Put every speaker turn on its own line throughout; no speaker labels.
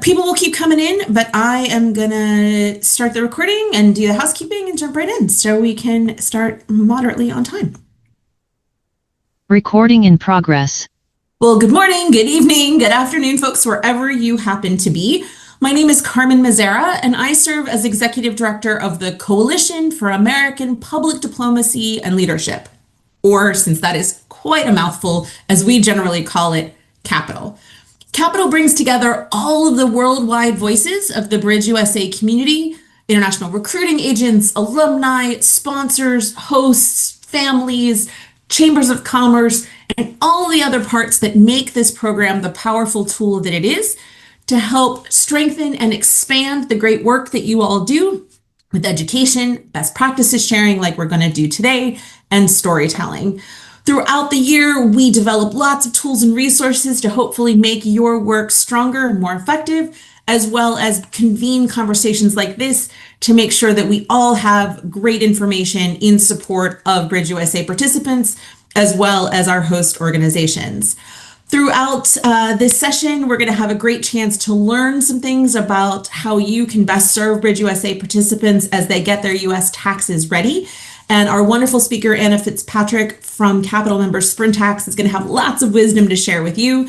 People will keep coming in, but I am gonna start the recording and do the housekeeping and jump right in so we can start moderately on time.
Recording in progress.
Well, good morning, good evening, good afternoon, folks, wherever you happen to be. My name is Carmen Mazzara, and I serve as Executive Director of the Coalition for American Public Diplomacy and Leadership, or, since that is quite a mouthful, as we generally call it, Capital. Capital brings together all of the worldwide voices of the Bridge USA community, international recruiting agents, alumni, sponsors, hosts, families, chambers of commerce, and all the other parts that make this program the powerful tool that it is to help strengthen and expand the great work that you all do with education, best practices sharing like we're going to do today, and storytelling. Throughout the year, we develop lots of tools and resources to hopefully make your work stronger and more effective, as well as convene conversations like this to make sure that we all have great information in support of Bridge USA participants, as well as our host organizations. Throughout this session, we're going to have a great chance to learn some things about how you can best serve Bridge USA participants as they get their U.S. taxes ready. And our wonderful speaker, Anna Fitzpatrick from Capital member Sprintax, is going to have lots of wisdom to share with you.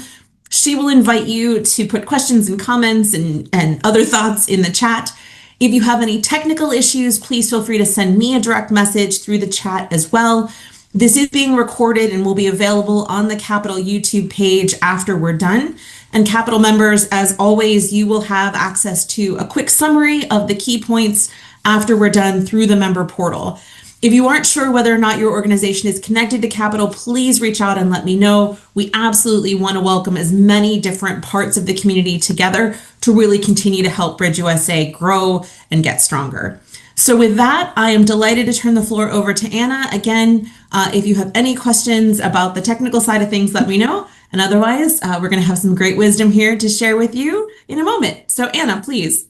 She will invite you to put questions and comments and other thoughts in the chat. If you have any technical issues, please feel free to send me a direct message through the chat as well. This is being recorded and will be available on the Capital YouTube page after we're done. And Capital members, as always, you will have access to a quick summary of the key points after we're done through the member portal. If you aren't sure whether or not your organization is connected to Capital, please reach out and let me know. We absolutely want to welcome as many different parts of the community together to really continue to help Bridge USA grow and get stronger. So with that, I am delighted to turn the floor over to Anna. Again, if you have any questions about the technical side of things, let me know. And otherwise, we're going to have some great wisdom here to share with you in a moment. So Anna, please.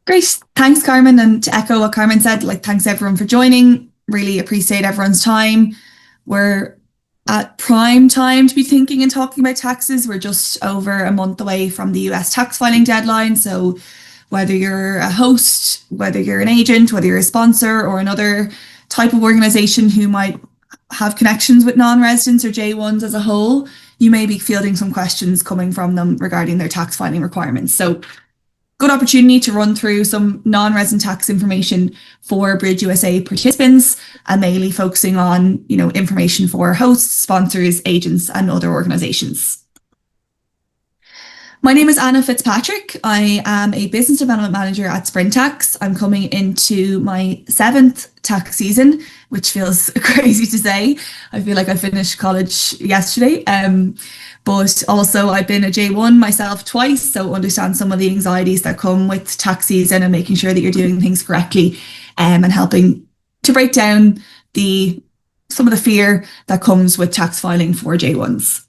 Great. Thanks, Carmen. And to echo what Carmen said, thanks everyone for joining. Really appreciate everyone's time. We're at prime time to be thinking and talking about taxes. We're just over a month away from the US tax filing deadline. So whether you're a host, whether you're an agent, whether you're a sponsor or another type of organization who might have connections with non-residents or J1s as a whole, you may be fielding some questions coming from them regarding their tax filing requirements. So good opportunity to run through some non-resident tax information for Bridge USA participants and mainly focusing on, information for hosts, sponsors, agents, and other organizations. My name is Anna Fitzpatrick. I am a business development manager at Sprintax. I'm coming into my 7th tax season, which feels crazy to say. I feel like I finished college yesterday. But also I've been a J1 myself twice, so understand some of the anxieties that come with tax season and making sure that you're doing things correctly, and helping to break down some of the fear that comes with tax filing for J1s.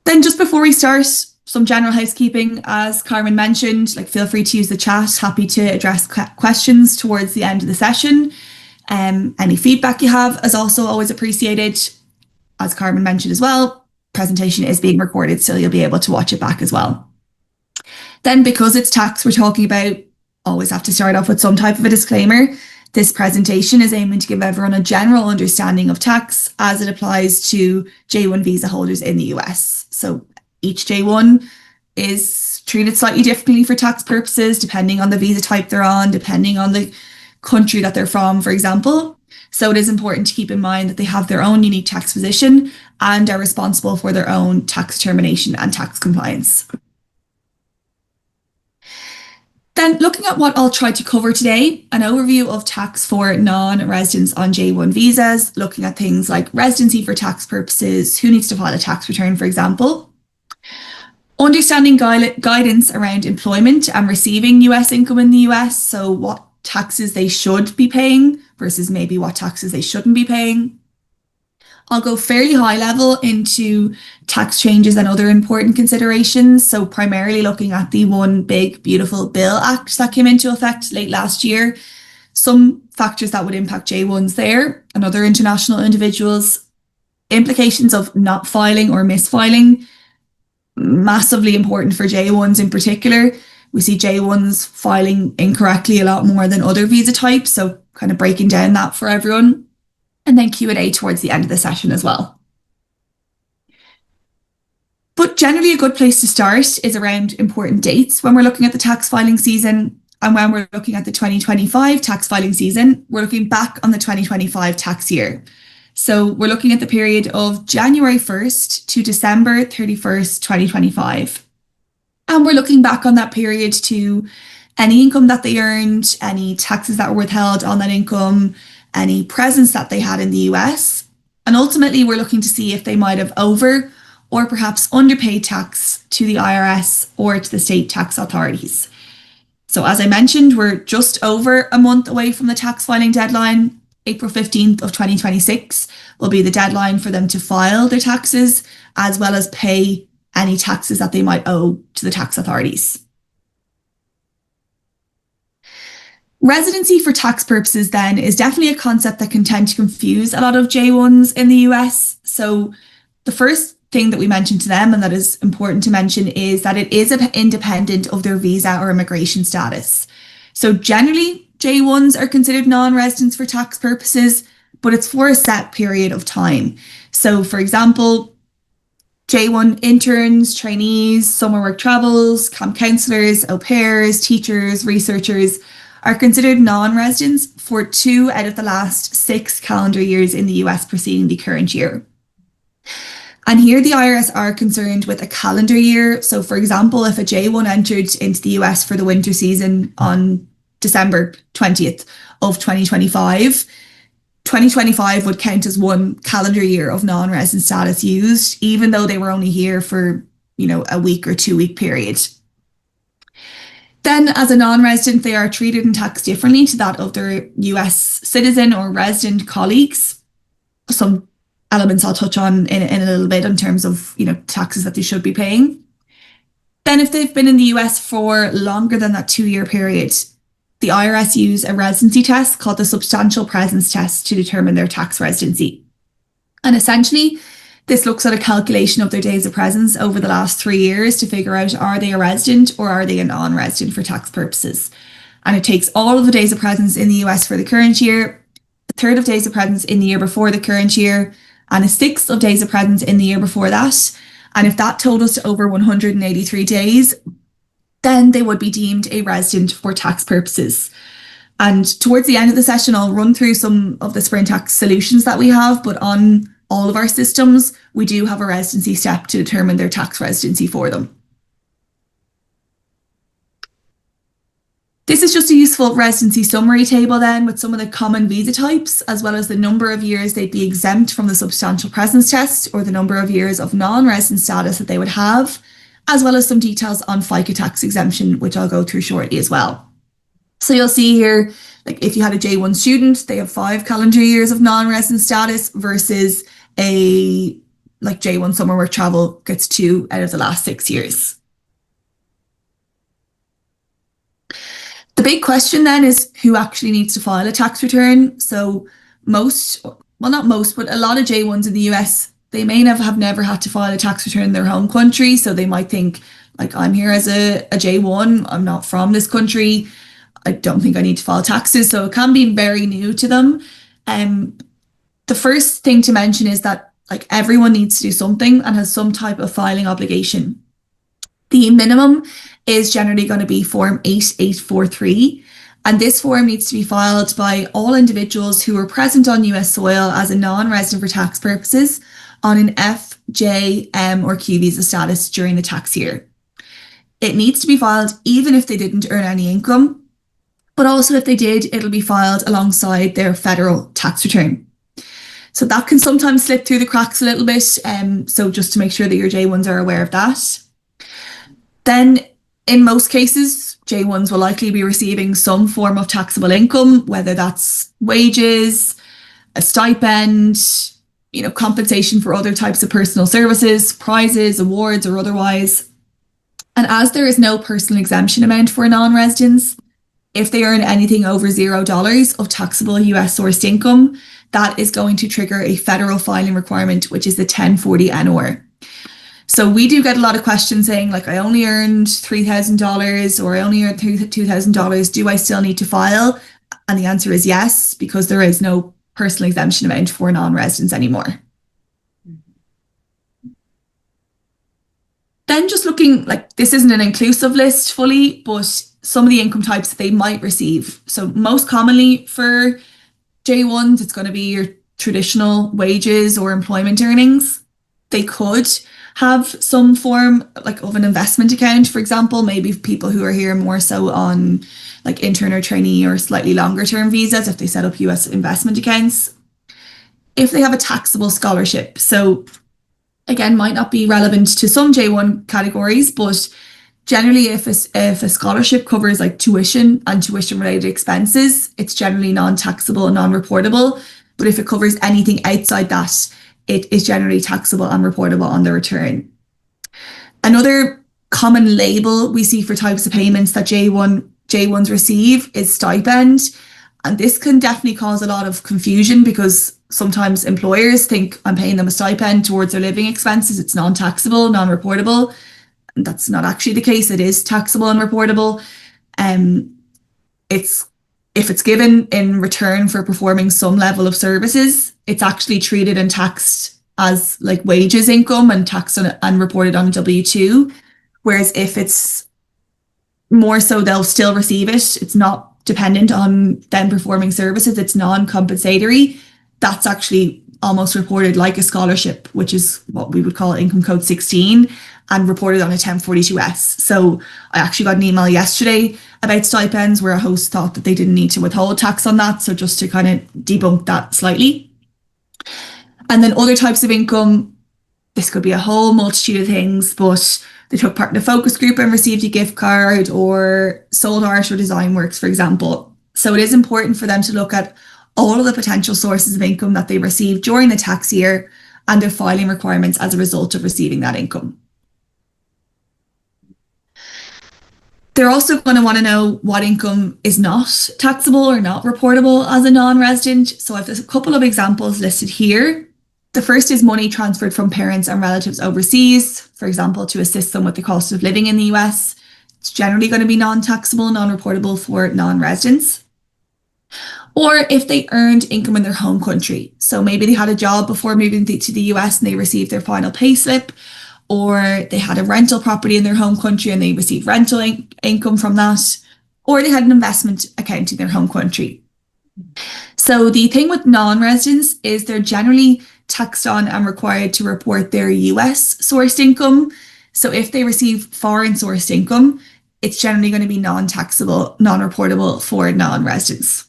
Then just before we start, some general housekeeping. As Carmen mentioned, feel free to use the chat. Happy to address questions towards the end of the session. Any feedback you have is also always appreciated. As Carmen mentioned as well, presentation is being recorded, so you'll be able to watch it back as well. Then, because it's tax we're talking about, always have to start off with some type of a disclaimer. This presentation is aiming to give everyone a general understanding of tax as it applies to J1 visa holders in the US. So each J1 is treated slightly differently for tax purposes, depending on the visa type they're on, depending on the country that they're from, for example. So it is important to keep in mind that they have their own unique tax position and are responsible for their own tax determination and tax compliance. Then, looking at what I'll try to cover today, an overview of tax for non-residents on J1 visas, looking at things like residency for tax purposes, who needs to file a tax return, for example. Understanding guidance around employment and receiving US income in the US, so what taxes they should be paying versus maybe what taxes they shouldn't be paying. I'll go fairly high level into tax changes and other important considerations. So primarily looking at the One Big Beautiful Bill Act that came into effect late last year. Some factors that would impact J1s there and other international individuals. Implications of not filing or misfiling. massively important for J1s in particular. We see J1s filing incorrectly a lot more than other visa types, so kind of breaking down that for everyone. And then Q&A towards the end of the session as well. But generally a good place to start is around important dates when we're looking at the tax filing season. And when we're looking at the 2025 tax filing season, we're looking back on the 2025 tax year. So we're looking at the period of January 1st to December 31st, 2025. And we're looking back on that period to any income that they earned, any taxes that were withheld on that income, any presence that they had in the US. And ultimately, we're looking to see if they might have over or perhaps underpaid tax to the IRS or to the state tax authorities. So as I mentioned, we're just over a month away from the tax filing deadline. April 15th of 2026 will be the deadline for them to file their taxes, as well as pay any taxes that they might owe to the tax authorities. Residency for tax purposes then is definitely a concept that can tend to confuse a lot of J1s in the US. So the first thing that we mentioned to them, and that is important to mention, is that it is independent of their visa or immigration status. So generally, J1s are considered non-residents for tax purposes, but it's for a set period of time. So for example, J1 interns, trainees, summer work travels, camp counselors, au pairs, teachers, researchers are considered non-residents for 2 out of the last 6 calendar years in the US preceding the current year. And here the IRS are concerned with a calendar year. So for example, if a J1 entered into the US for the winter season on December 20th of 2025, 2025 would count as 1 calendar year of non-resident status used, even though they were only here for, a week or 2-week period. Then as a non-resident, they are treated and taxed differently to that of their US citizen or resident colleagues. Some elements I'll touch on in a little bit in terms of, taxes that they should be paying. Then if they've been in the US for longer than that 2-year period, the IRS use a residency test called the substantial presence test to determine their tax residency. And essentially, this looks at a calculation of their days of presence over the last 3 years to figure out, are they a resident or are they a non-resident for tax purposes? And it takes all of the days of presence in the US for the current year, a third of days of presence in the year before the current year, and a sixth of days of presence in the year before that. And if that totals to over 183 days, then they would be deemed a resident for tax purposes. And towards the end of the session, I'll run through some of the Sprint tax solutions that we have, but on all of our systems, we do have a residency step to determine their tax residency for them. This is just a useful residency summary table then with some of the common visa types, as well as the number of years they'd be exempt from the substantial presence test, or the number of years of non-resident status that they would have, as well as some details on FICA tax exemption, which I'll go through shortly as well. So you'll see here, like if you had a J1 student, they have 5 calendar years of non-resident status versus a J1 summer work travel gets 2 out of the last 6 years. The big question then is who actually needs to file a tax return. So not most, but a lot of J1s in the US, they may have never had to file a tax return in their home country. So they might think, I'm here as a J1, I'm not from this country, I don't think I need to file taxes. So it can be very new to them. The first thing to mention is that everyone needs to do something and has some type of filing obligation. The minimum is generally going to be Form 8843. And this form needs to be filed by all individuals who are present on US soil as a non-resident for tax purposes on an F, J, M, or Q visa status during the tax year. It needs to be filed even if they didn't earn any income, but also if they did, it'll be filed alongside their federal tax return. So that can sometimes slip through the cracks a little bit. So just to make sure that your J1s are aware of that. Then in most cases, J1s will likely be receiving some form of taxable income, whether that's wages, a stipend, compensation for other types of personal services, prizes, awards, or otherwise. And as there is no personal exemption amount for non-residents, if they earn anything over $0 of taxable US sourced income, that is going to trigger a federal filing requirement, which is the 1040 NOR. So we do get a lot of questions saying like, I only earned $3,000 or I only earned $2,000. Do I still need to file? And the answer is yes, because there is no personal exemption amount for non-residents anymore. Then just looking, like, this isn't an inclusive list fully, but some of the income types that they might receive. So most commonly for J1s, it's going to be your traditional wages or employment earnings. They could have some form like of an investment account, for example, maybe people who are here more so on like intern or trainee or slightly longer term visas if they set up US investment accounts. If they have a taxable scholarship, so again, might not be relevant to some J1 categories, but generally if a scholarship covers like tuition and tuition related expenses, it's generally non-taxable and non-reportable. But if it covers anything outside that, it is generally taxable and reportable on the return. Another common label we see for types of payments that J1s receive is stipend. And this can definitely cause a lot of confusion because sometimes employers think I'm paying them a stipend towards their living expenses. It's non-taxable, non-reportable. And that's not actually the case. It is taxable and reportable. If it's given in return for performing some level of services, it's actually treated and taxed as like wages income and taxed and reported on a W-2. Whereas if it's more so, they'll still receive it. It's not dependent on them performing services. It's non-compensatory. That's actually almost reported like a scholarship, which is what we would call income code 16 and reported on a 1042S. So I actually got an email yesterday about stipends where a host thought that they didn't need to withhold tax on that. So just to kind of debunk that slightly. And then other types of income, this could be a whole multitude of things, but they took part in a focus group and received a gift card or sold art or design works, for example. So it is important for them to look at all of the potential sources of income that they received during the tax year and their filing requirements as a result of receiving that income. They're also going to want to know what income is not taxable or not reportable as a non-resident. So I've a couple of examples listed here. The first is money transferred from parents and relatives overseas, for example, to assist them with the cost of living in the US. It's generally going to be non-taxable, non-reportable for non-residents. Or if they earned income in their home country. So maybe they had a job before moving to the US and they received their final payslip, or they had a rental property in their home country and they received rental income from that, or they had an investment account in their home country. So the thing with non-residents is they're generally taxed on and required to report their US sourced income. So if they receive foreign sourced income, it's generally going to be non-taxable, non-reportable for non-residents.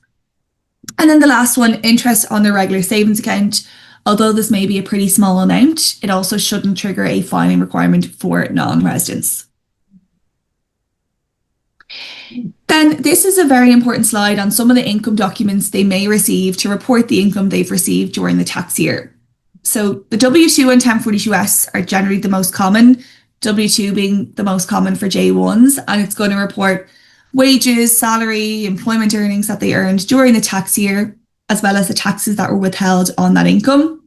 And then the last one, interest on their regular savings account. Although this may be a pretty small amount, it also shouldn't trigger a filing requirement for non-residents. Then this is a very important slide on some of the income documents they may receive to report the income they've received during the tax year. So the W-2 and 1042S are generally the most common, W-2 being the most common for J1s, and it's going to report wages, salary, employment earnings that they earned during the tax year, as well as the taxes that were withheld on that income.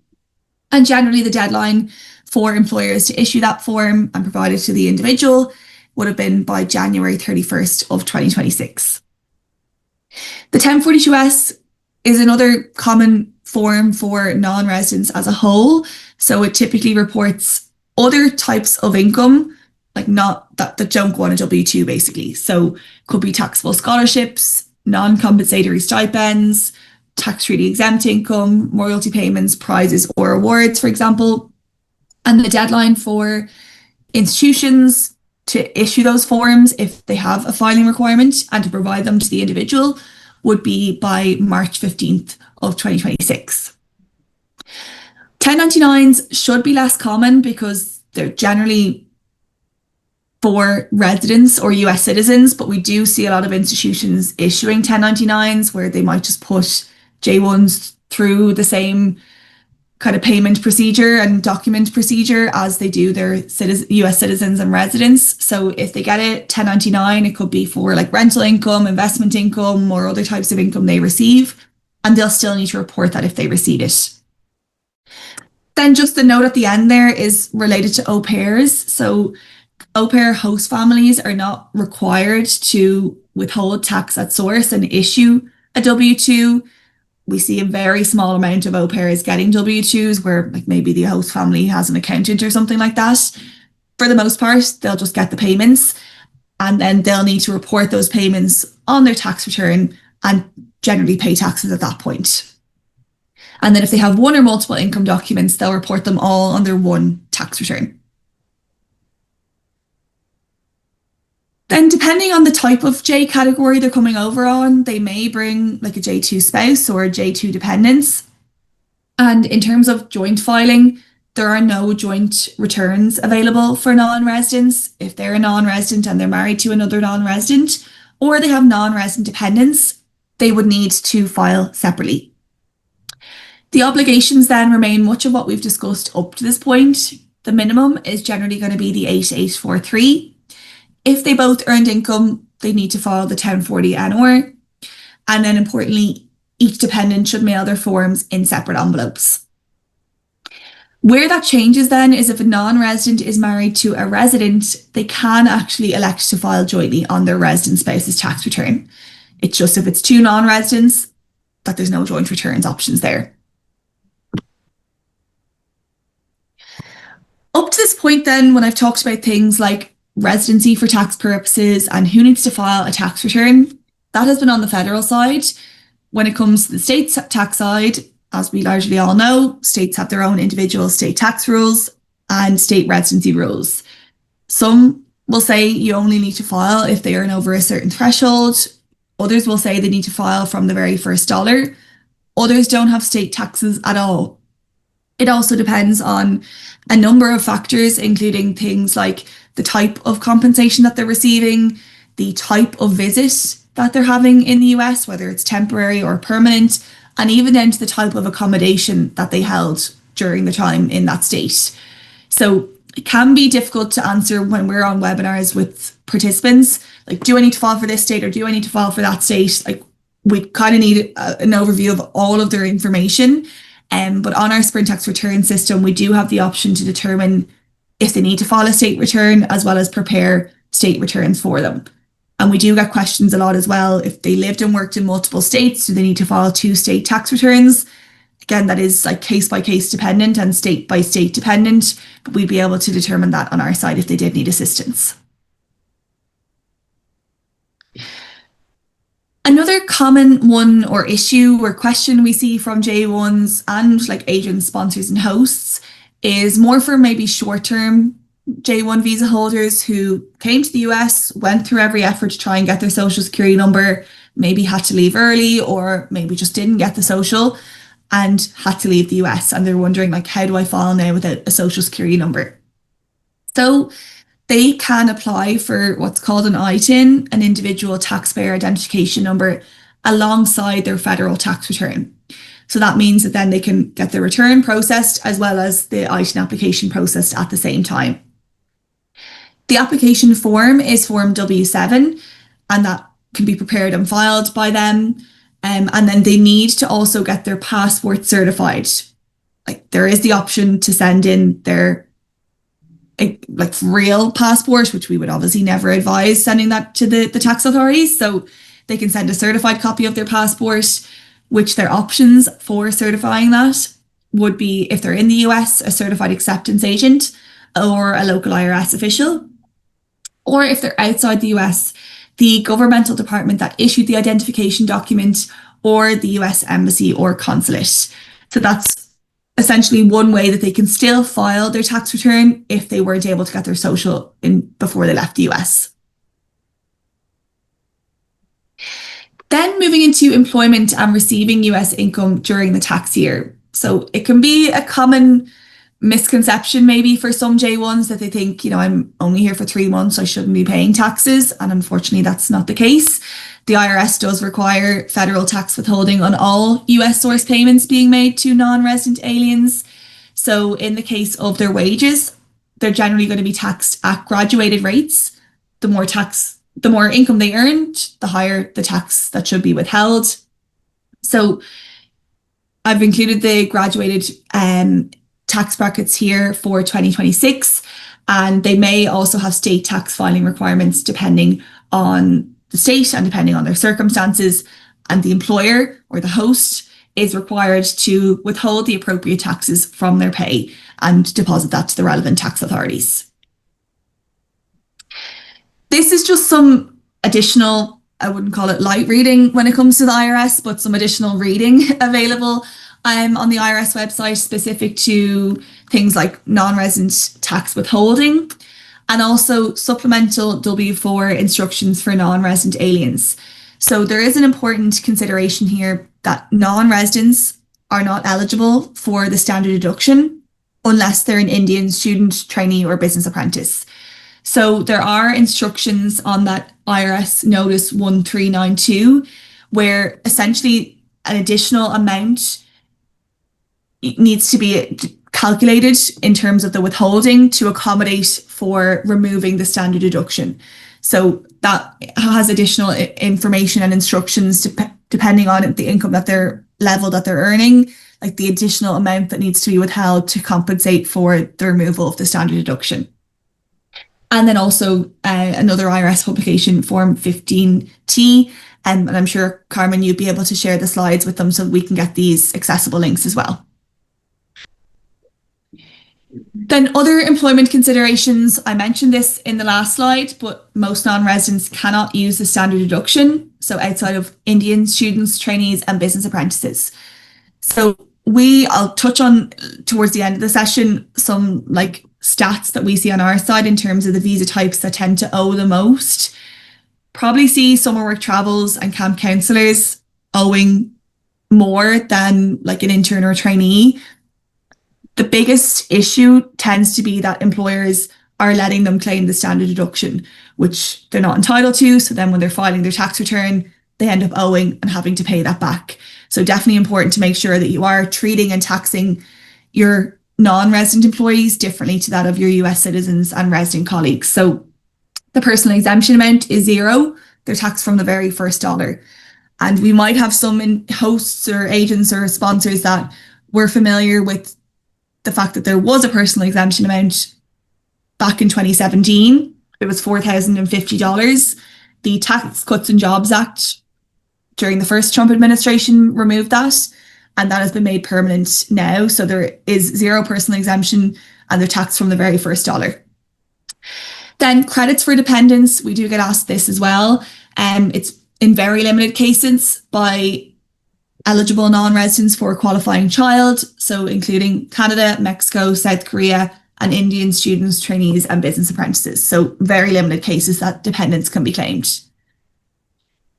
And generally the deadline for employers to issue that form and provide it to the individual would have been by January 31st of 2026. The 1042S is another common form for non-residents as a whole. So it typically reports other types of income, like not that don't go on a W-2 basically. So could be taxable scholarships, non-compensatory stipends, tax-free exempt income, royalty payments, prizes or awards, for example. And the deadline for institutions to issue those forms, if they have a filing requirement, and to provide them to the individual would be by March 15th of 2026. 1099s should be less common because they're generally for residents or US citizens, but we do see a lot of institutions issuing 1099s where they might just put J1s through the same kind of payment procedure and document procedure as they do their US citizens and residents. So if they get a 1099, it could be for like rental income, investment income, or other types of income they receive, and they'll still need to report that if they receive it. Then just the note at the end there is related to au pairs. So au pair host families are not required to withhold tax at source and issue a W-2. We see a very small amount of au pairs getting W-2s where like maybe the host family has an accountant or something like that. For the most part, they'll just get the payments and then they'll need to report those payments on their tax return and generally pay taxes at that point. And then if they have one or multiple income documents, they'll report them all on their one tax return. Then depending on the type of J category they're coming over on, they may bring like a J2 spouse or a J2 dependents. And in terms of joint filing, there are no joint returns available for non-residents. If they're a non-resident and they're married to another non-resident, or they have non-resident dependents, they would need to file separately. The obligations then remain much of what we've discussed up to this point. The minimum is generally going to be the 8843. If they both earned income, they need to file the 1040 NR. And then importantly, each dependent should mail their forms in separate envelopes. Where that changes then is if a non-resident is married to a resident, they can actually elect to file jointly on their resident spouse's tax return. It's just if it's two non-residents that there's no joint returns options there. Up to this point then, when I've talked about things like residency for tax purposes and who needs to file a tax return, that has been on the federal side. When it comes to the state tax side, as we largely all know, states have their own individual state tax rules and state residency rules. Some will say you only need to file if they earn over a certain threshold. Others will say they need to file from the very first dollar. Others don't have state taxes at all. It also depends on a number of factors, including things like the type of compensation that they're receiving, the type of visit that they're having in the US, whether it's temporary or permanent, and even down to the type of accommodation that they held during the time in that state. So it can be difficult to answer when we're on webinars with participants, like, do I need to file for this state or do I need to file for that state? Like, we kind of need an overview of all of their information. But on our Sprint Tax return system, we do have the option to determine if they need to file a state return as well as prepare state returns for them. And we do get questions a lot as well. If they lived and worked in multiple states, do they need to file 2 state tax returns? Again, that is like case by case dependent and state by state dependent, but we'd be able to determine that on our side if they did need assistance. Another common one or issue or question we see from J1s and like agents, sponsors and hosts is more for maybe short-term J1 visa holders who came to the US, went through every effort to try and get their social security number, maybe had to leave early or maybe just didn't get the social and had to leave the US. And they're wondering, like, how do I file now without a social security number? So they can apply for what's called an ITIN, an individual taxpayer identification number, alongside their federal tax return. So that means that then they can get their return processed as well as the ITIN application processed at the same time. The application form is Form W7, and that can be prepared and filed by them. And then they need to also get their passport certified. Like, there is the option to send in their like real passport, which we would obviously never advise sending that to the tax authorities. So they can send a certified copy of their passport, which their options for certifying that would be, if they're in the US, a certified acceptance agent or a local IRS official. Or if they're outside the US, the governmental department that issued the identification document or the US embassy or consulate. So that's essentially one way that they can still file their tax return if they weren't able to get their social in before they left the US. Then moving into employment and receiving US income during the tax year. So it can be a common misconception maybe for some J1s that they think, I'm only here for 3 months, I shouldn't be paying taxes. And unfortunately, that's not the case. The IRS does require federal tax withholding on all US source payments being made to non-resident aliens. So in the case of their wages, they're generally going to be taxed at graduated rates. The more income they earned, the higher the tax that should be withheld. So I've included the graduated tax brackets here for 2026, and they may also have state tax filing requirements depending on the state and depending on their circumstances, and the employer or the host is required to withhold the appropriate taxes from their pay and deposit that to the relevant tax authorities. This is just some additional, I wouldn't call it light reading when it comes to the IRS, but some additional reading available on the IRS website specific to things like non-resident tax withholding, and also supplemental W4 instructions for non-resident aliens. So there is an important consideration here that non-residents are not eligible for the standard deduction unless they're an Indian student, trainee, or business apprentice. So there are instructions on that IRS Notice 1392 where essentially an additional amount needs to be calculated in terms of the withholding to accommodate for removing the standard deduction. So that has additional information and instructions depending on the income that they're earning, like the additional amount that needs to be withheld to compensate for the removal of the standard deduction. And then also another IRS publication, Form 15T, and I'm sure, Carmen, you'd be able to share the slides with them so we can get these accessible links as well. Then other employment considerations, I mentioned this in the last slide, but most non-residents cannot use the standard deduction, so outside of Indian students, trainees, and business apprentices. So I'll touch on towards the end of the session some like stats that we see on our side in terms of the visa types that tend to owe the most. Probably see summer work travels and camp counselors owing more than like an intern or trainee. The biggest issue tends to be that employers are letting them claim the standard deduction, which they're not entitled to. So then when they're filing their tax return, they end up owing and having to pay that back. So definitely important to make sure that you are treating and taxing your non-resident employees differently to that of your US citizens and resident colleagues. So the personal exemption amount is $0. They're taxed from the very first dollar. And we might have some hosts or agents or sponsors that were familiar with the fact that there was a personal exemption amount back in 2017. It was $4,050. The Tax Cuts and Jobs Act during the first Trump administration removed that, and that has been made permanent now. So there is $0 personal exemption and they're taxed from the very first dollar. Then credits for dependents, we do get asked this as well. It's in very limited cases by eligible non-residents for a qualifying child, so including Canada, Mexico, South Korea, and Indian students, trainees, and business apprentices. So very limited cases that dependents can be claimed.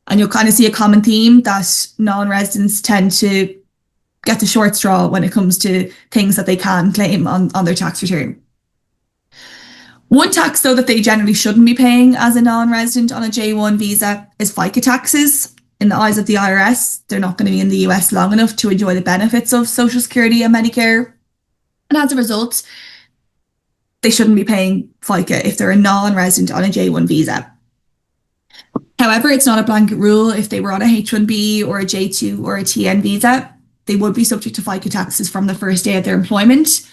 And you'll kind of see a common theme that non-residents tend to get the short straw when it comes to things that they can claim on their tax return. One tax, though, that they generally shouldn't be paying as a non-resident on a J1 visa is FICA taxes. In the eyes of the IRS, they're not going to be in the US long enough to enjoy the benefits of Social Security and Medicare. And as a result, they shouldn't be paying FICA if they're a non-resident on a J1 visa. However, it's not a blanket rule. If they were on a H1B or a J2 or a TN visa, they would be subject to FICA taxes from the first day of their employment.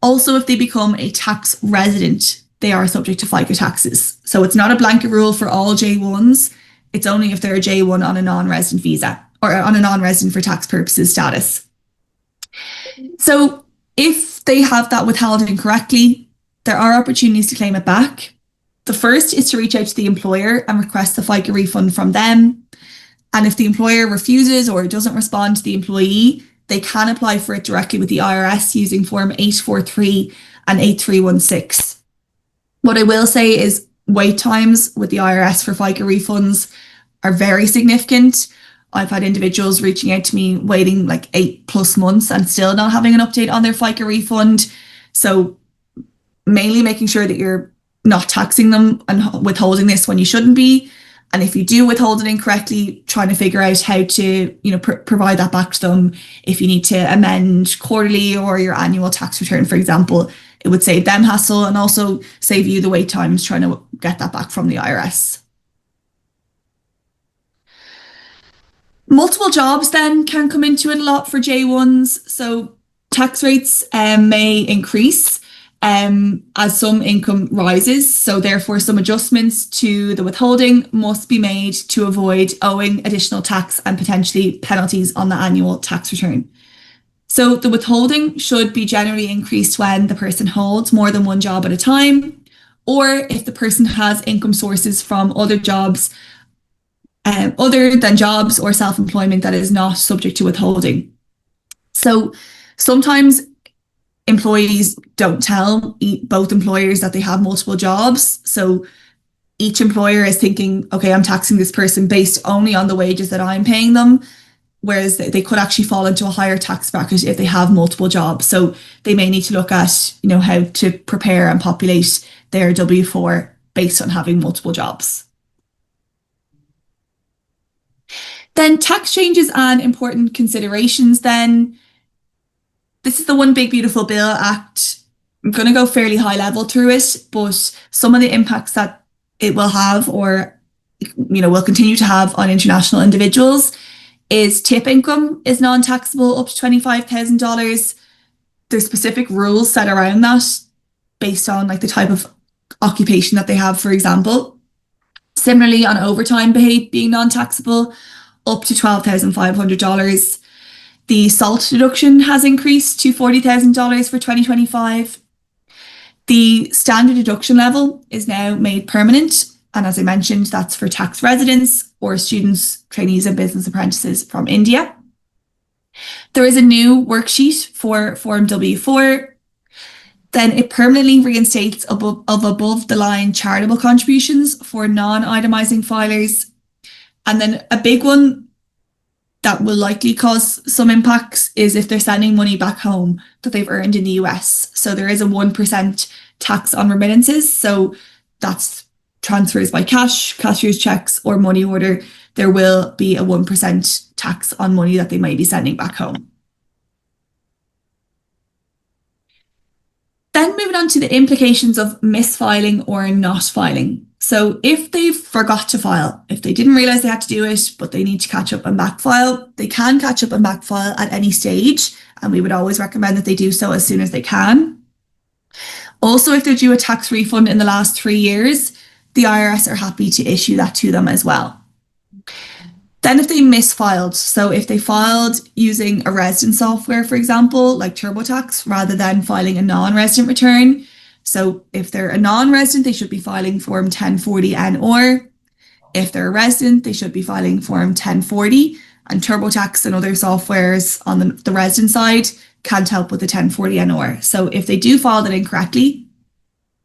Also, if they become a tax resident, they are subject to FICA taxes. So it's not a blanket rule for all J1s. It's only if they're a J1 on a non-resident visa or on a non-resident for tax purposes status. So if they have that withheld incorrectly, there are opportunities to claim it back. The first is to reach out to the employer and request the FICA refund from them. And if the employer refuses or doesn't respond to the employee, they can apply for it directly with the IRS using Form 843 and 8316. What I will say is wait times with the IRS for FICA refunds are very significant. I've had individuals reaching out to me waiting like 8+ months and still not having an update on their FICA refund. So mainly making sure that you're not taxing them and withholding this when you shouldn't be. And if you do withhold it incorrectly, trying to figure out how to, provide that back to them. If you need to amend quarterly or your annual tax return, for example, it would save them hassle and also save you the wait times trying to get that back from the IRS. Multiple jobs then can come into it a lot for J1s. So tax rates may increase as some income rises. So therefore, some adjustments to the withholding must be made to avoid owing additional tax and potentially penalties on the annual tax return. So the withholding should be generally increased when the person holds more than one job at a time, or if the person has income sources from other jobs, other than jobs or self-employment that is not subject to withholding. So sometimes employees don't tell both employers that they have multiple jobs. So each employer is thinking, okay, I'm taxing this person based only on the wages that I'm paying them, whereas they could actually fall into a higher tax bracket if they have multiple jobs. So they may need to look at, how to prepare and populate their W-4 based on having multiple jobs. Then tax changes and important considerations then. This is the One Big Beautiful Bill Act. I'm going to go fairly high level through it, but some of the impacts that it will have or, will continue to have on international individuals is tip income is non-taxable up to $25,000. There's specific rules set around that based on the type of occupation that they have, for example. Similarly, on overtime being non-taxable up to $12,500. The SALT deduction has increased to $40,000 for 2025. The standard deduction level is now made permanent. And as I mentioned, that's for tax residents or students, trainees and business apprentices from India. There is a new worksheet for Form W4. Then it permanently reinstates above the line charitable contributions for non-itemizing filers. And then a big one that will likely cause some impacts is if they're sending money back home that they've earned in the US. So there is a 1% tax on remittances. So that's transfers by cash, cashier's checks, or money order. There will be a 1% tax on money that they might be sending back home. Then moving on to the implications of misfiling or not filing. So if they forgot to file, if they didn't realize they had to do it, but they need to catch up and backfile, they can catch up and backfile at any stage. And we would always recommend that they do so as soon as they can. Also, if they're due a tax refund in the last 3 years, the IRS are happy to issue that to them as well. Then if they misfiled, so if they filed using a resident software, for example, like TurboTax, rather than filing a non-resident return. So if they're a non-resident, they should be filing Form 1040-N-OR. If they're a resident, they should be filing Form 1040. And TurboTax and other softwares on the resident side can't help with the 1040-N-OR. So if they do file that incorrectly,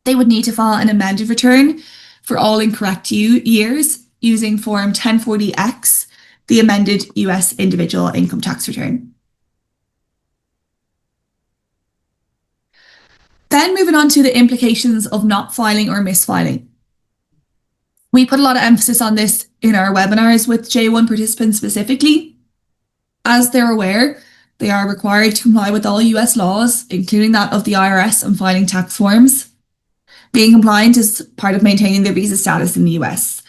they would need to file an amended return for all incorrect years using Form 1040-X, the amended US individual income tax return. Then moving on to the implications of not filing or misfiling. We put a lot of emphasis on this in our webinars with J1 participants specifically. As they're aware, they are required to comply with all US laws, including that of the IRS on filing tax forms. Being compliant is part of maintaining their visa status in the US.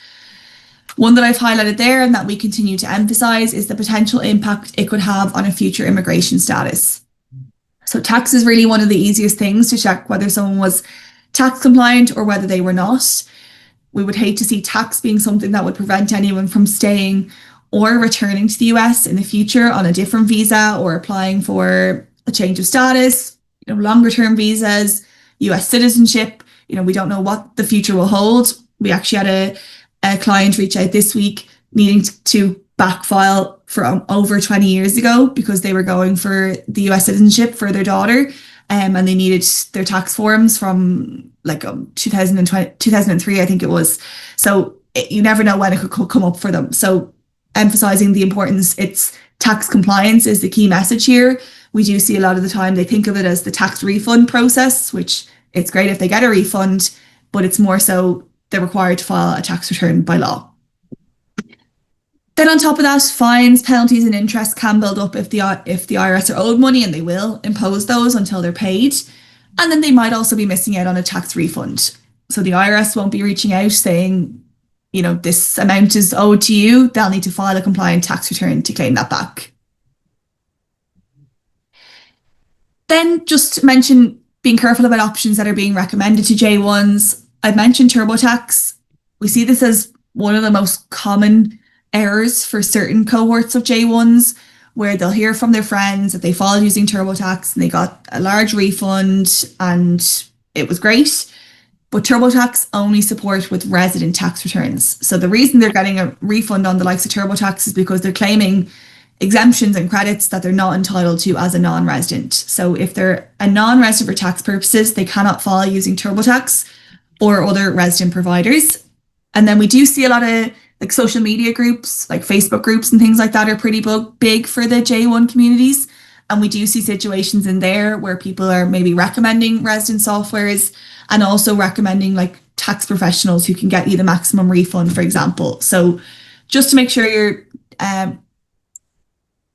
One that I've highlighted there and that we continue to emphasize is the potential impact it could have on a future immigration status. So tax is really one of the easiest things to check whether someone was tax compliant or whether they were not. We would hate to see tax being something that would prevent anyone from staying or returning to the US in the future on a different visa or applying for a change of status, longer term visas, US citizenship. We don't know what the future will hold. We actually had a client reach out this week needing to backfile from over 20 years ago because they were going for the US citizenship for their daughter, and they needed their tax forms from 2003, I think it was. So you never know when it could come up for them. So emphasizing the importance, it's tax compliance is the key message here. We do see a lot of the time they think of it as the tax refund process, which it's great if they get a refund, but it's more so they're required to file a tax return by law. Then on top of that, fines, penalties and interest can build up if the IRS are owed money, and they will impose those until they're paid. And then they might also be missing out on a tax refund. So the IRS won't be reaching out saying, this amount is owed to you. They'll need to file a compliant tax return to claim that back. Then just to mention being careful about options that are being recommended to J1s. I've mentioned TurboTax. We see this as one of the most common errors for certain cohorts of J1s, where they'll hear from their friends that they followed using TurboTax and they got a large refund and it was great. But TurboTax only support with resident tax returns. So the reason they're getting a refund on the likes of TurboTax is because they're claiming exemptions and credits that they're not entitled to as a non-resident. So if they're a non-resident for tax purposes, they cannot file using TurboTax or other resident providers. And then we do see a lot of like social media groups, like Facebook groups and things like that are pretty big for the J1 communities. And we do see situations in there where people are maybe recommending resident softwares and also recommending like tax professionals who can get you the maximum refund, for example. So just to make sure your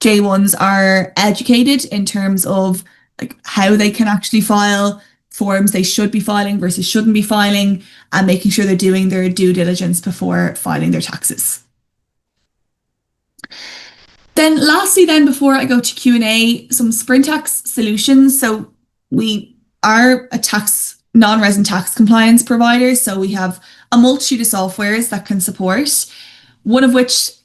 J1s are educated in terms of like how they can actually file forms they should be filing versus shouldn't be filing, and making sure they're doing their due diligence before filing their taxes. Then lastly, then before I go to Q&A, some Sprintax solutions. So we are a non-resident tax compliance provider. So we have a multitude of softwares that can support, one of which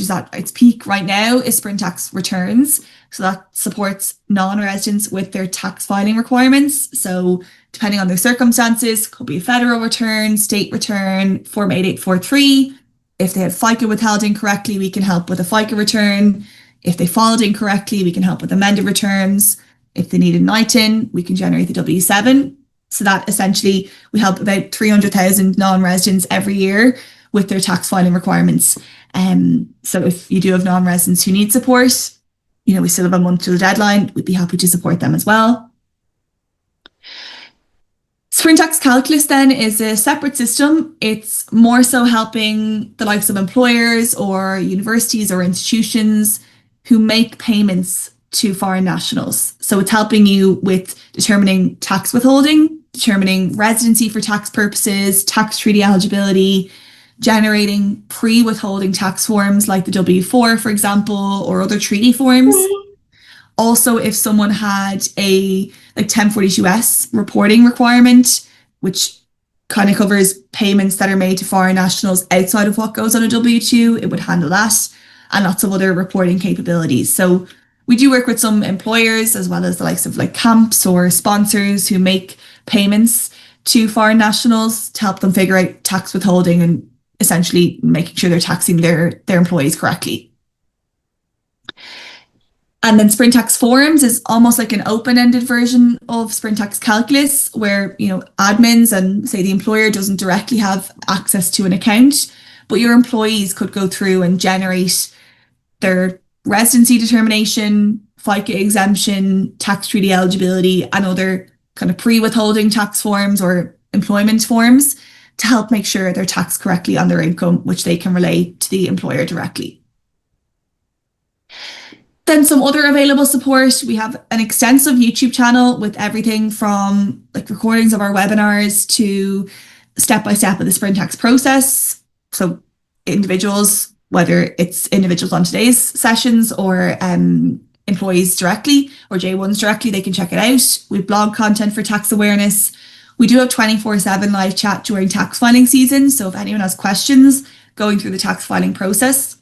is at its peak right now, is Sprintax Returns. So that supports non-residents with their tax filing requirements. So depending on their circumstances, could be a federal return, state return, Form 8843. If they have FICA withheld incorrectly, we can help with a FICA return. If they filed incorrectly, we can help with amended returns. If they need a NITIN, we can generate the W7. So that essentially, we help about 300,000 non-residents every year with their tax filing requirements. So if you do have non-residents who need support, we still have a month to the deadline, we'd be happy to support them as well. Sprintax Calculus then is a separate system. It's more so helping the likes of employers or universities or institutions who make payments to foreign nationals. So it's helping you with determining tax withholding, determining residency for tax purposes, tax treaty eligibility, generating pre-withholding tax forms like the W4, for example, or other treaty forms. Also, if someone had a 1042S reporting requirement, which kind of covers payments that are made to foreign nationals outside of what goes on a W2, it would handle that, and lots of other reporting capabilities. So we do work with some employers as well as the likes of like camps or sponsors who make payments to foreign nationals to help them figure out tax withholding and essentially making sure they're taxing their employees correctly. And then Sprintax Forms is almost like an open-ended version of Sprintax Calculus, where admins and say the employer doesn't directly have access to an account, but your employees could go through and generate their residency determination, FICA exemption, tax treaty eligibility, and other kind of pre-withholding tax forms or employment forms to help make sure they're taxed correctly on their income, which they can relay to the employer directly. Then some other available support. We have an extensive YouTube channel with everything from like recordings of our webinars to step-by-step of the Sprintax process. So individuals, whether it's individuals on today's sessions or employees directly or J1s directly, they can check it out. We have blog content for tax awareness. We do have 24/7 live chat during tax filing season. So if anyone has questions going through the tax filing process,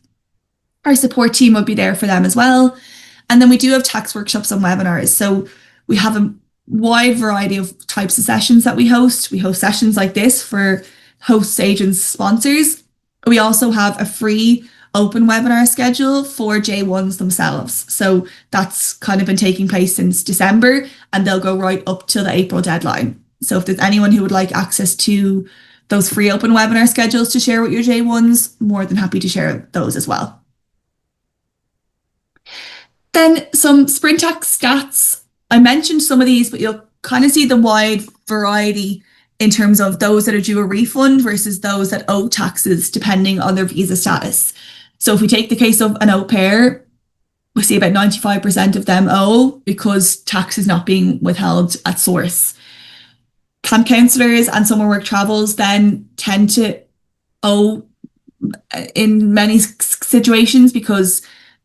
our support team would be there for them as well. And then we do have tax workshops and webinars. So we have a wide variety of types of sessions that we host. We host sessions like this for hosts, agents, sponsors. We also have a free open webinar schedule for J1s themselves. So that's kind of been taking place since December, and they'll go right up till the April deadline. So if there's anyone who would like access to those free open webinar schedules to share with your J1s, more than happy to share those as well. Then some Sprintax stats. I mentioned some of these, but you'll kind of see the wide variety in terms of those that are due a refund versus those that owe taxes depending on their visa status. So if we take the case of an au pair, we see about 95% of them owe because tax is not being withheld at source. Camp counsellors and summer work travels then tend to owe in many situations because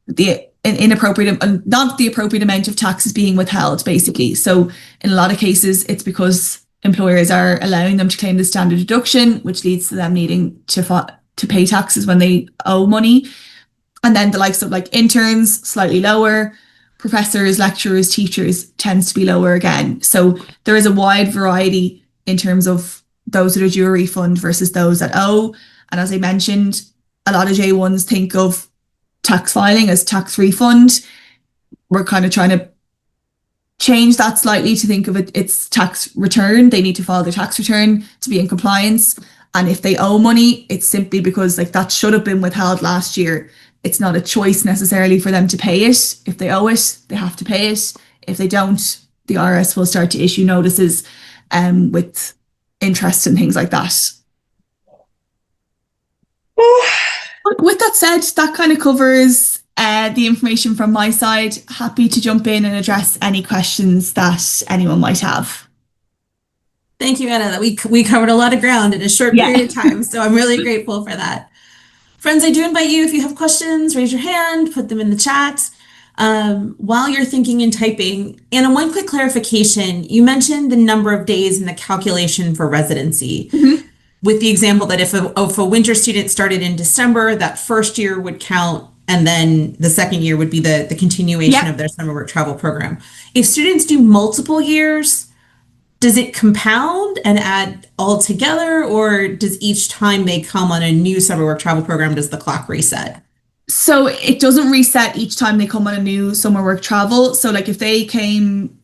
the an inappropriate, not the appropriate amount of taxes being withheld, basically. So in a lot of cases, it's because employers are allowing them to claim the standard deduction, which leads to them needing to pay taxes when they owe money. And then the likes of like interns, slightly lower, professors, lecturers, teachers tends to be lower again. So there is a wide variety in terms of those that are due a refund versus those that owe. And as I mentioned, a lot of J1s think of tax filing as tax refund. We're kind of trying to change that slightly to think of it's tax return. They need to file their tax return to be in compliance. And if they owe money, it's simply because like that should have been withheld last year. It's not a choice necessarily for them to pay it. If they owe it, they have to pay it. If they don't, the IRS will start to issue notices with interest and things like that. With that said, that kind of covers the information from my side. Happy to jump in and address any questions that anyone might have.
Thank you, Anna. We covered a lot of ground in a short period of time, so I'm really grateful for that. Friends, I do invite you, if you have questions, raise your hand, put them in the chat. While you're thinking and typing, Anna, one quick clarification. You mentioned the number of days in the calculation for residency. With the example that if a winter student started in December, that first year would count, and then the second year would be the continuation of their summer work travel program. If students do multiple years, does it compound and add all together, or does each time they come on a new summer work travel program, does the clock reset?
So it doesn't reset each time they come on a new summer work travel. So like if they came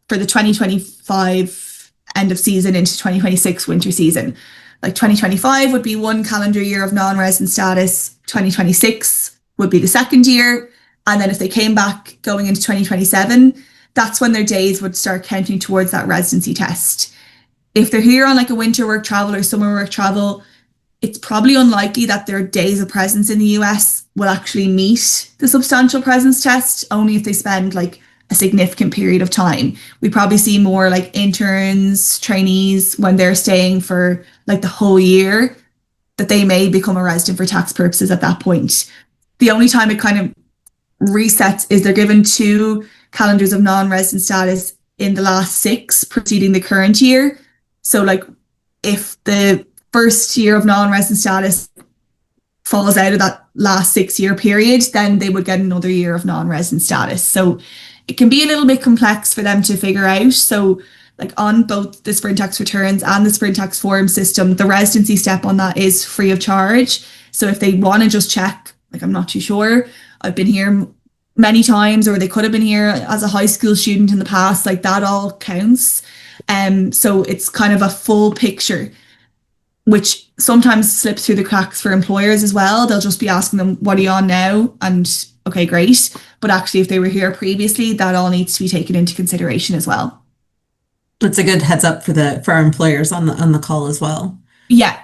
for the 2025 end of season into 2026 winter season, like 2025 would be one calendar year of non-resident status, 2026 would be the second year. And then if they came back going into 2027, that's when their days would start counting towards that residency test. If they're here on like a winter work travel or summer work travel, it's probably unlikely that their days of presence in the US will actually meet the substantial presence test, only if they spend like a significant period of time. We probably see more like interns, trainees, when they're staying for like the whole year, that they may become a resident for tax purposes at that point. The only time it kind of resets is they're given 2 calendars of non-resident status in the last 6 preceding the current year. So like if the first year of non-resident status falls out of that last 6-year period, then they would get another year of non-resident status. So it can be a little bit complex for them to figure out. So like on both the Sprint Tax returns and the Sprint Tax form system, the residency step on that is free of charge. So if they want to just check, like I'm not too sure, I've been here many times, or they could have been here as a high school student in the past, like that all counts. So it's kind of a full picture, which sometimes slips through the cracks for employers as well. They'll just be asking them, what are you on now? And okay, great. But actually, if they were here previously, that all needs to be taken into consideration as well.
That's a good heads up for our employers on the call as well.
Yeah.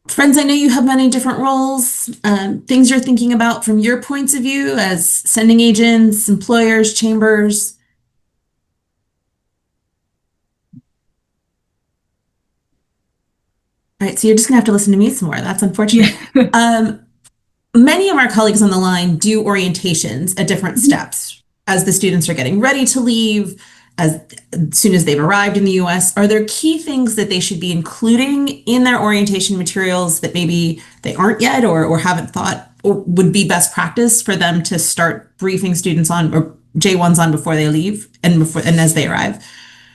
Friends, I know you have many different roles, things you're thinking about from your points of view as sending agents, employers, chambers. All right, so you're just gonna have to listen to me some more. That's unfortunate. Many of our colleagues on the line do orientations at different steps as the students are getting ready to leave, as soon as they've arrived in the US. Are there key things that they should be including in their orientation materials that maybe they aren't yet or haven't thought or would be best practice for them to start briefing students on, or J1s on, before they leave and as they arrive?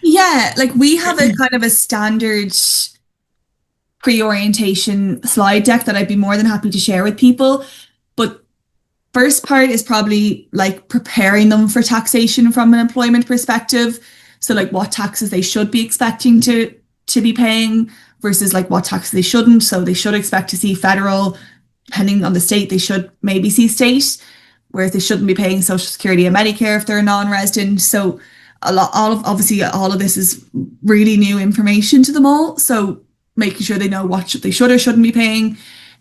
Yeah, like we have a kind of a standard pre-orientation slide deck that I'd be more than happy to share with people. But first part is probably like preparing them for taxation from an employment perspective. So like what taxes they should be expecting to be paying versus like what taxes they shouldn't. So they should expect to see federal, depending on the state, they should maybe see state, whereas they shouldn't be paying Social Security and Medicare if they're a non-resident. So obviously all of this is really new information to them all. So making sure they know what they should or shouldn't be paying.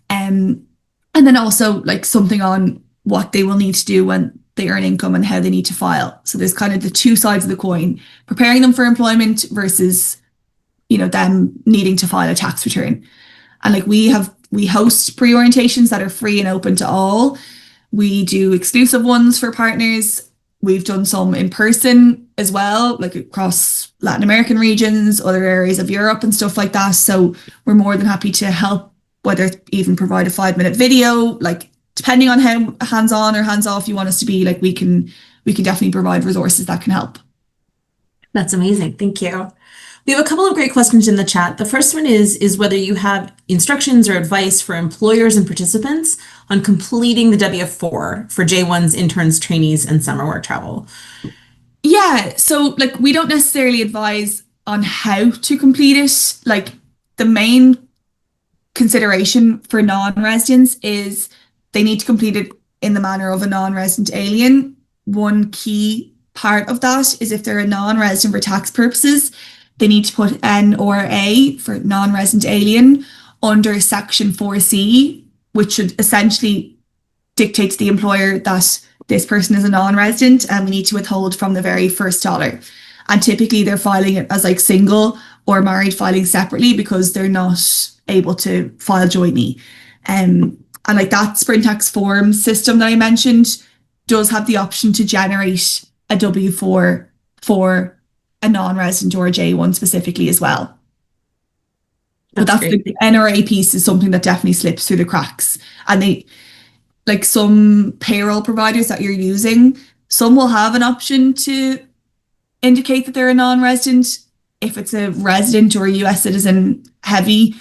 And then also like something on what they will need to do when they earn income and how they need to file. So there's kind of the two sides of the coin, preparing them for employment versus, them needing to file a tax return. And like we host pre-orientations that are free and open to all. We do exclusive ones for partners. We've done some in person as well, like across Latin American regions, other areas of Europe and stuff like that. So we're more than happy to help, whether it's even provide a 5-minute video, like depending on how hands-on or hands-off you want us to be, like we can definitely provide resources that can help.
That's amazing. Thank you. We have a couple of great questions in the chat. The first one is whether you have instructions or advice for employers and participants on completing the W-4 for J1's interns, trainees, and summer work travel.
Yeah, so like we don't necessarily advise on how to complete it. Like the main consideration for non-residents is they need to complete it in the manner of a non-resident alien. One key part of that is if they're a non-resident for tax purposes, they need to put NRA for non-resident alien under section 4C, which should essentially dictate to the employer that this person is a non-resident and we need to withhold from the very first dollar. And typically they're filing it as like single or married filing separately because they're not able to file jointly. And like that Sprint Tax form system that I mentioned does have the option to generate a W-4 for a non-resident or a J1 specifically as well. But that's the NRA piece is something that definitely slips through the cracks. And they, like some payroll providers that you're using, some will have an option to indicate that they're a non-resident. If it's a resident or a US citizen heavy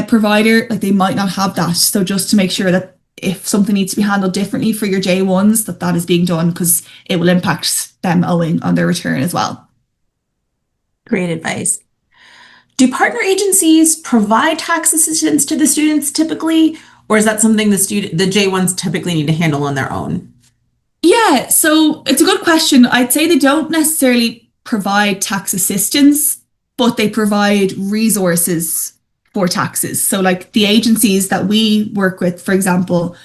provider, like they might not have that. So just to make sure that if something needs to be handled differently for your J1s, that is being done because it will impact them owing on their return as well.
Great advice. Do partner agencies provide tax assistance to the students typically, or is that something the J1s typically need to handle on their own?
Yeah, so it's a good question. I'd say they don't necessarily provide tax assistance, but they provide resources for taxes. So like the agencies that we work with, for example,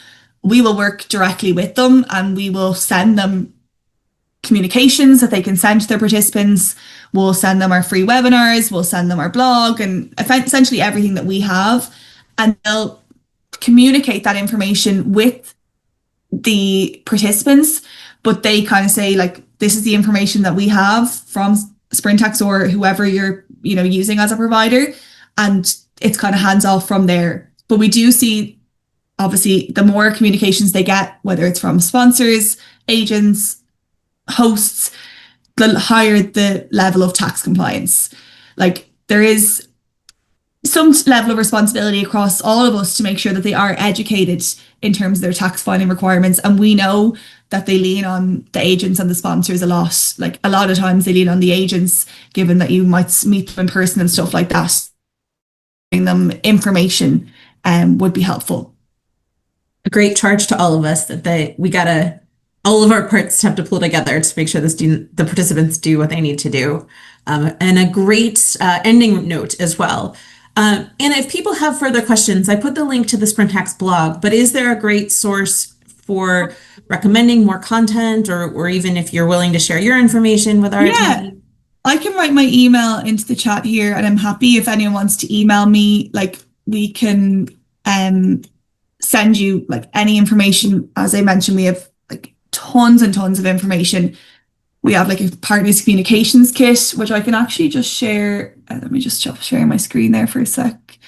we will work directly with them and we will send them communications that they can send to their participants. We'll send them our free webinars, we'll send them our blog and essentially everything that we have, and they'll communicate that information with the participants, but they kind of say like, this is the information that we have from Sprint Tax or whoever you're using as a provider, and it's kind of hands off from there. But we do see, obviously, the more communications they get, whether it's from sponsors, agents, hosts, the higher the level of tax compliance. Like there is some level of responsibility across all of us to make sure that they are educated in terms of their tax filing requirements. And we know that they lean on the agents and the sponsors a lot. Like a lot of times they lean on the agents, given that you might meet them in person and stuff like that. Giving them information would be helpful.
A great charge to all of us that all of our parts have to pull together to make sure the participants do what they need to do. And a great ending note as well. And if people have further questions, I put the link to the Sprint Tax blog, but is there a great source for recommending more content or even if you're willing to share your information with our attendees?
I can write my email into the chat here and I'm happy if anyone wants to email me, like we can send you like any information. As I mentioned, we have like tons and tons of information. We have like a partners communications kit, which I can actually just share. Let me just stop sharing my screen there for a sec.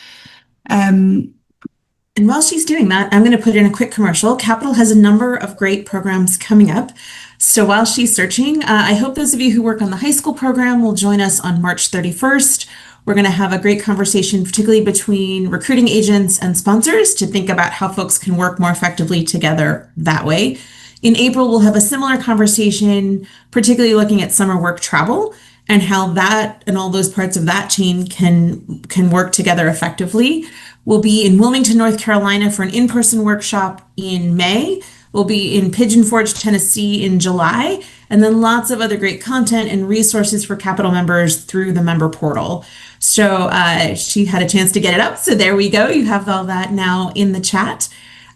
And while she's doing that, I'm going to put in a quick commercial. Capital has a number of great programs coming up. So while she's searching, I hope those of you who work on the high school program will join us on March 31st. We're going to have a great conversation, particularly between recruiting agents and sponsors, to think about how folks can work more effectively together that way. In April, we'll have a similar conversation, particularly looking at summer work travel and how that and all those parts of that chain can work together effectively. We'll be in Wilmington, North Carolina for an in-person workshop in May. We'll be in Pigeon Forge, Tennessee in July, and then lots of other great content and resources for Capital members through the member portal. So she had a chance to get it up. So there we go. You have all that now in the chat.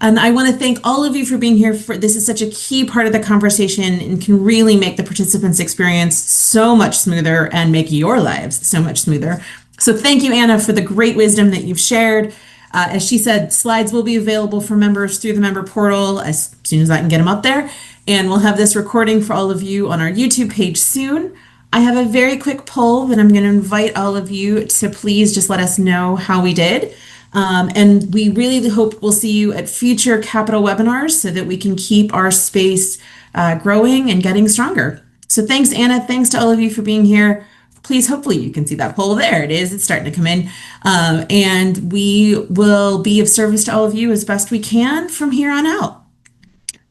And I want to thank all of you for being here. This is such a key part of the conversation and can really make the participants' experience so much smoother and make your lives so much smoother. So thank you, Anna, for the great wisdom that you've shared. As she said, slides will be available for members through the member portal as soon as I can get them up there. And we'll have this recording for all of you on our YouTube page soon. I have a very quick poll that I'm going to invite all of you to please just let us know how we did. And we really hope we'll see you at future Capital webinars so that we can keep our space growing and getting stronger. So thanks, Anna. Thanks to all of you for being here. Please, hopefully you can see that poll. There it is. It's starting to come in. And we will be of service to all of you as best we can from here on out.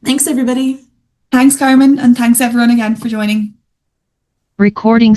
Thanks, everybody.
Thanks, Carmen, and thanks everyone again for joining.
Recording